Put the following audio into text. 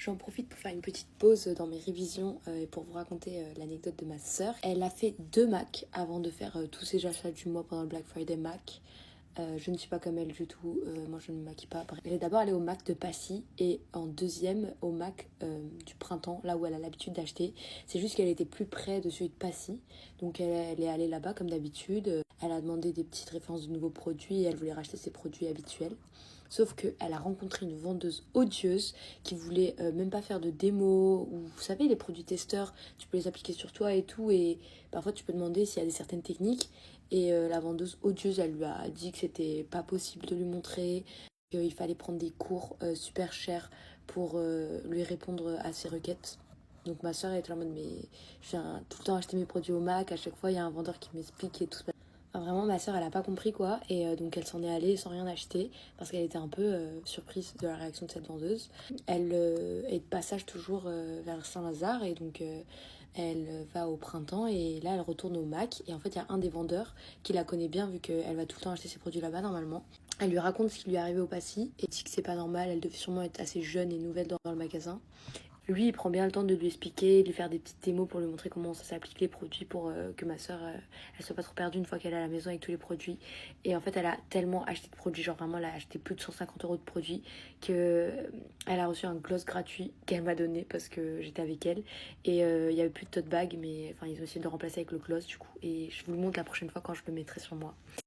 J'en profite pour faire une petite pause dans mes révisions et pour vous raconter l'anecdote de ma sœur. Elle a fait 2 Mac avant de faire tous ses achats du mois pendant le Black Friday Mac. Je ne suis pas comme elle du tout, moi je ne me maquille pas. Elle est d'abord allée au Mac de Passy et en deuxième au Mac du printemps, là où elle a l'habitude d'acheter. C'est juste qu'elle était plus près de celui de Passy, donc elle est allée là-bas comme d'habitude. Elle a demandé des petites références de nouveaux produits et elle voulait racheter ses produits habituels. Sauf qu'elle a rencontré une vendeuse odieuse qui voulait même pas faire de démo, ou vous savez les produits testeurs, tu peux les appliquer sur toi et tout, et parfois tu peux demander s'il y a des certaines techniques. Et la vendeuse odieuse, elle lui a dit que c'était pas possible de lui montrer, qu'il fallait prendre des cours super chers pour lui répondre à ses requêtes. Donc ma soeur était en mode, mais je viens tout le temps acheter mes produits au Mac, à chaque fois il y a un vendeur qui m'explique et tout. Enfin, vraiment, ma soeur elle a pas compris quoi, et donc elle s'en est allée sans rien acheter parce qu'elle était un peu surprise de la réaction de cette vendeuse. Elle est de passage toujours vers Saint-Lazare, et donc elle va au printemps et là elle retourne au Mac, et en fait il y a un des vendeurs qui la connaît bien vu qu'elle va tout le temps acheter ses produits là-bas normalement. Elle lui raconte ce qui lui est arrivé au Passy et dit que c'est pas normal, elle devait sûrement être assez jeune et nouvelle dans le magasin. Lui, il prend bien le temps de lui expliquer, de lui faire des petites démos pour lui montrer comment ça s'applique les produits pour que ma soeur elle soit pas trop perdue une fois qu'elle est à la maison avec tous les produits. Et en fait, elle a tellement acheté de produits, genre vraiment, elle a acheté plus de 150 € de produits, que elle a reçu un gloss gratuit qu'elle m'a donné parce que j'étais avec elle. Et il y avait plus de tote bag, mais enfin, ils ont essayé de le remplacer avec le gloss du coup. Et je vous le montre la prochaine fois quand je le mettrai sur moi.